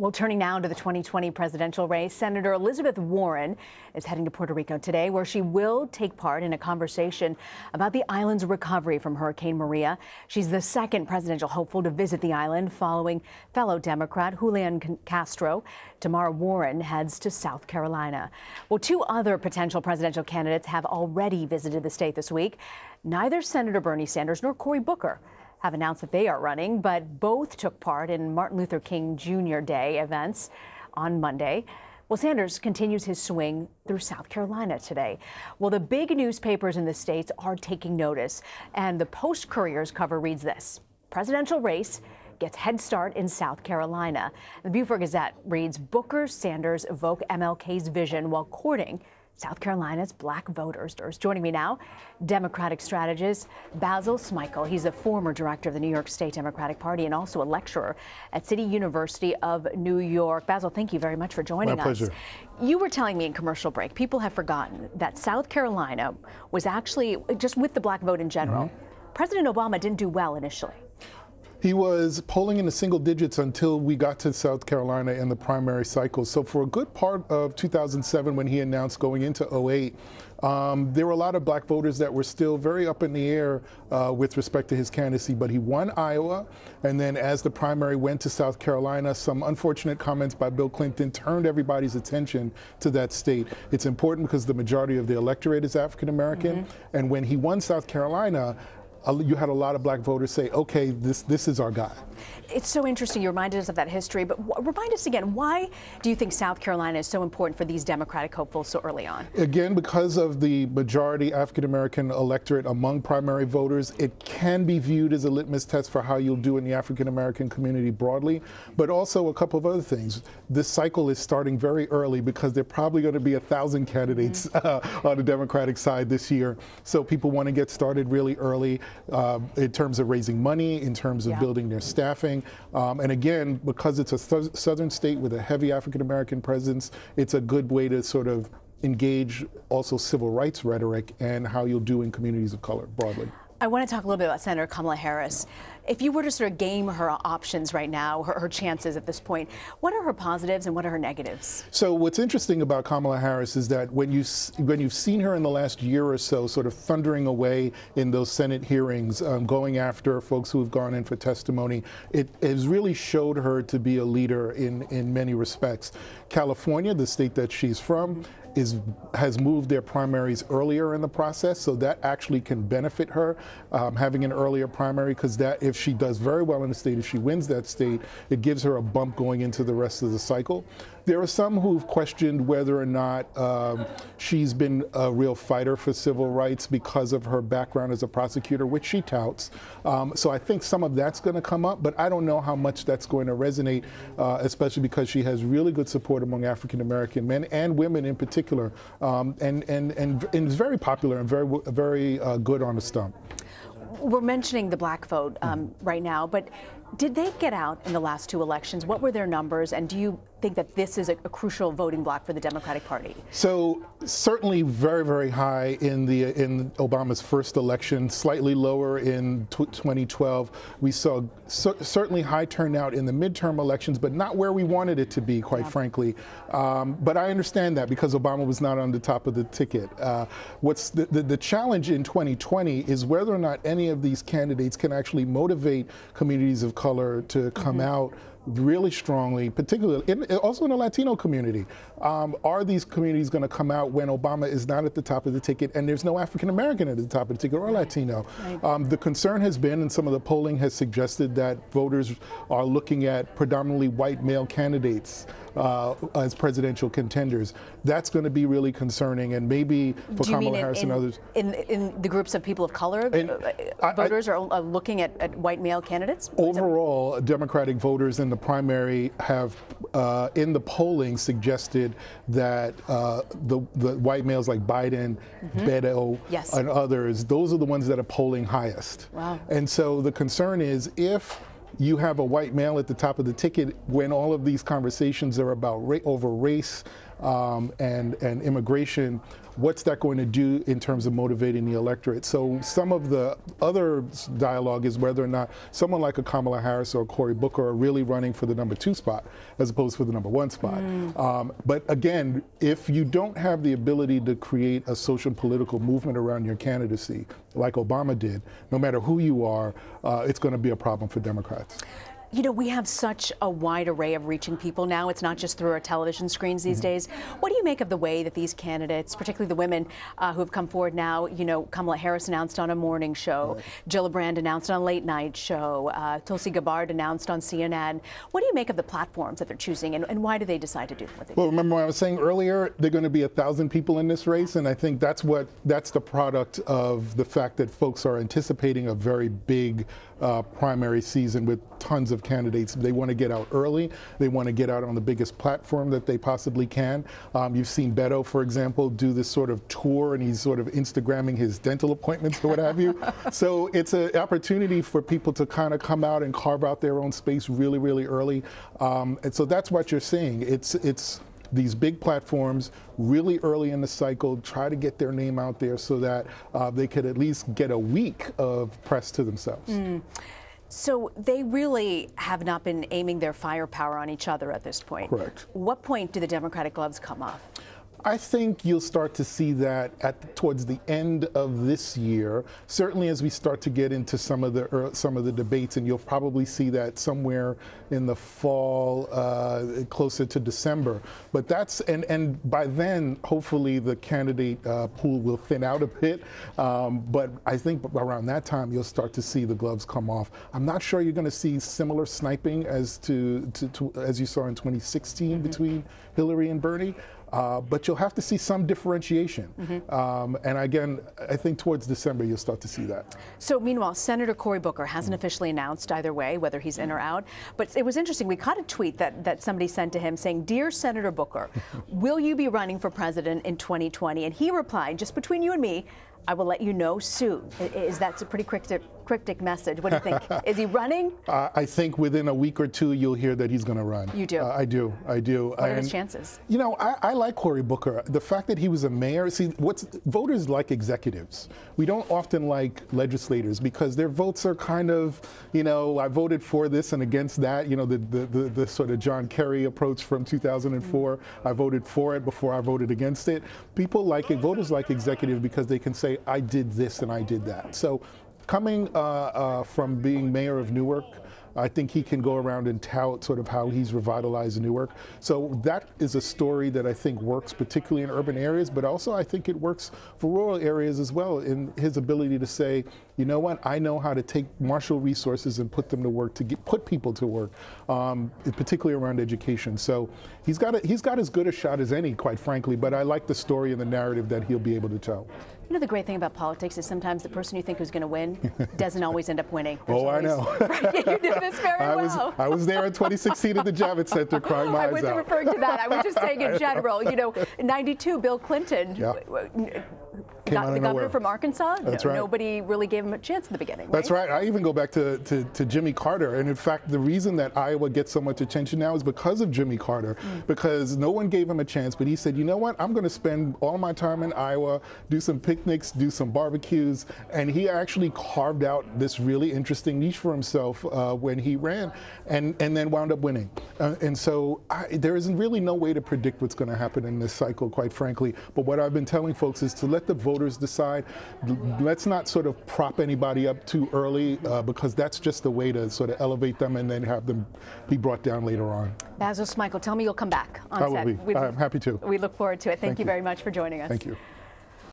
Well, turning now to the 2020 presidential race, Senator Elizabeth Warren is heading to Puerto Rico today, where she will take part in a conversation about the island's recovery from Hurricane Maria. She's the second presidential hopeful to visit the island following fellow Democrat Julian Castro. Tomorrow, Warren heads to South Carolina. Well, two other potential presidential candidates have already visited the state this week. Neither Senator Bernie Sanders nor Cory Booker have announced that they are running, but both took part in Martin Luther King Jr. Day events on Monday. Well, Sanders continues his swing through South Carolina today. Well, the big newspapers in the states are taking notice, and the Post-Courier's cover reads this: presidential race gets head start in South Carolina. The Beaufort Gazette reads, Booker, Sanders evoke MLK's vision while courting South Carolina's black voters. Joining me now, Democratic strategist Basil Smikle. He's a former director of the New York State Democratic Party and also a lecturer at City University of New York. Basil, thank you very much for joining us. My pleasure. You were telling me in commercial break, people have forgotten that South Carolina was actually, just with the black vote in general, President Obama didn't do well initially. He was polling in the single digits until we got to South Carolina in the primary cycle. So for a good part of 2007, when he announced going into 2008, there were a lot of black voters that were still very up in the air with respect to his candidacy. But he won Iowa, and then as the primary went to South Carolina, some unfortunate comments by Bill Clinton turned everybody's attention to that state. It's important because the majority of the electorate is African American, and when he won South Carolina, you had a lot of black voters say, okay, this is our guy. It's so interesting. You reminded us of that history, but remind us again, why do you think South Carolina is so important for these Democratic hopefuls so early on? Again, because of the majority African-American electorate among primary voters, it can be viewed as a litmus test for how you'll do in the African-American community broadly, but also a couple of other things. This cycle is starting very early because there are probably going to be 1,000 candidates on the Democratic side this year. So people want to get started really early in terms of raising money, in terms of building their staffing. And again, because it's a southern state with a heavy African-American presence, it's a good way to sort of engage also civil rights rhetoric and how you'll do in communities of color broadly. I want to talk a little bit about Senator Kamala Harris. If you were to sort of game her options right now, her chances at this point, what are her positives and what are her negatives? So what's interesting about Kamala Harris is that when you've seen her in the last year or so sort of thundering away in those Senate hearings, going after folks who have gone in for testimony, it has really showed her to be a leader in many respects. California, the state that she's from, has moved their primaries earlier in the process, so that actually can benefit her having an earlier primary, because that, if she does very well in the state, if she wins that state, it gives her a bump going into the rest of the cycle. There are some who've questioned whether or not she's been a real fighter for civil rights because of her background as a prosecutor, which she touts. So I think some of that's going to come up, but I don't know how much that's going to resonate, especially because she has really good support among African American men and women in particular, and is very popular and very good on the stump. We're mentioning the black vote right now, but did they get out in the last two elections? What were their numbers, and do you think that this is a crucial voting bloc for the Democratic Party? So certainly very, very high in Obama's first election, slightly lower in 2012. We saw certainly high turnout in the midterm elections, but not where we wanted it to be, quite frankly. But I understand that because Obama was not on the top of the ticket. What's the challenge in 2020 is whether or not any of these candidates can actually motivate communities of color to come out really strongly, particularly also in the Latino community. Are these communities going to come out when Obama is not at the top of the ticket and there's no African American at the top of the ticket or Latino? The concern has been, and some of the polling has suggested, that voters are looking at predominantly white male candidates as presidential contenders. That's going to be really concerning, and maybe for Kamala Harris and others. In the groups of people of color, voters are looking at white male candidates? Overall, Democratic voters in the primary have, in the polling, suggested that the white males like Biden, Beto, and others, those are the ones that are polling highest. Wow. And so the concern is, if you have a white male at the top of the ticket when all of these conversations are about over race, and immigration, what's that going to do in terms of motivating the electorate? So some of the other dialogue is whether or not someone like a Kamala Harris or Cory Booker are really running for the #2 spot as opposed to the #1 spot. But again, if you don't have the ability to create a social political movement around your candidacy, like Obama did, no matter who you are, it's going to be a problem for Democrats. You know, we have such a wide array of reaching people now. It's not just through our television screens these days. What do you make of the way that these candidates, particularly the women who have come forward now, you know, Kamala Harris announced on a morning show, Gillibrand announced on a late night show, Tulsi Gabbard announced on CNN. What do you make of the platforms that they're choosing, and why do they decide to do what they do? Well, remember what I was saying earlier, there are going to be 1,000 people in this race, and I think that's the product of the fact that folks are anticipating a very big primary season with tons of candidates. They want to get out early. They want to get out on the biggest platform that they possibly can. You've seen Beto, for example, do this sort of tour, and he's sort of Instagramming his dental appointments or what have you. So it's an opportunity for people to kind of come out and carve out their own space really, really early. And so that's what you're seeing. It's these big platforms really early in the cycle, try to get their name out there so that they could at least get a week of press to themselves. So they really have not been aiming their firepower on each other at this point. Correct. What point do the Democratic gloves come off? I think you'll start to see that towards the end of this year. Certainly, as we start to get into some of the debates, and you'll probably see that somewhere in the fall, closer to December. But and by then, hopefully, the candidate pool will thin out a bit. But I think around that time, you'll start to see the gloves come off. I'm not sure you're going to see similar sniping as as you saw in 2016 between Hillary and Bernie. But you'll have to see some differentiation. And again, I think towards December, you'll start to see that. So meanwhile, Senator Cory Booker hasn't officially announced either way, whether he's in or out. But it was interesting. We caught a tweet that somebody sent to him saying, "Dear Senator Booker, will you be running for president in 2020? And he replied, "Just between you and me, I will let you know soon." That's a pretty cryptic message. What do you think? Is he running? I think within a week or two, you'll hear that he's going to run. You do? I do. What are his chances? You know, I like Cory Booker. The fact that he was a mayor, see, voters like executives. We don't often like legislators because their votes are kind of, you know, I voted for this and against that. You know, the sort of John Kerry approach from 2004. I voted for it before I voted against it. People like it, voters like executives because they can say, I did this and I did that. So coming from being mayor of Newark, I think he can go around and tout sort of how he's revitalized Newark. So that is a story that I think works particularly in urban areas, but also I think it works for rural areas as well in his ability to say, you know what, I know how to take marshal resources and put them to work, to put people to work, particularly around education. So he's got as good a shot as any, quite frankly, but I like the story and the narrative that he'll be able to tell. You know, the great thing about politics is sometimes the person you think is going to win doesn't always end up winning. I know. Right, you do this very well. I was there in 20ustixteen at the Javits Center crying my eyes out. I wasn't referring to that. I was just saying in general. You know, in '92, Bill Clinton, the governor from Arkansas, That's right. Nobody really gave him a chance in the beginning. Right? That's right. I even go back to Jimmy Carter. And in fact, the reason that Iowa gets so much attention now is because of Jimmy Carter, because no one gave him a chance. But he said, you know what, I'm going to spend all my time in Iowa, do some picnics, do some barbecues. And he actually carved out this really interesting niche for himself when he ran and then wound up winning. And so there is really no way to predict what's going to happen in this cycle, quite frankly. But what I've been telling folks is to let the voters decide. Let's not sort of prop anybody up too early because that's just the way to sort of elevate them and then have them be brought down later on. Basil Smikle, tell me you'll come back on set. I will be. I'm happy to. We look forward to it. Thank you very much for joining us. Thank you.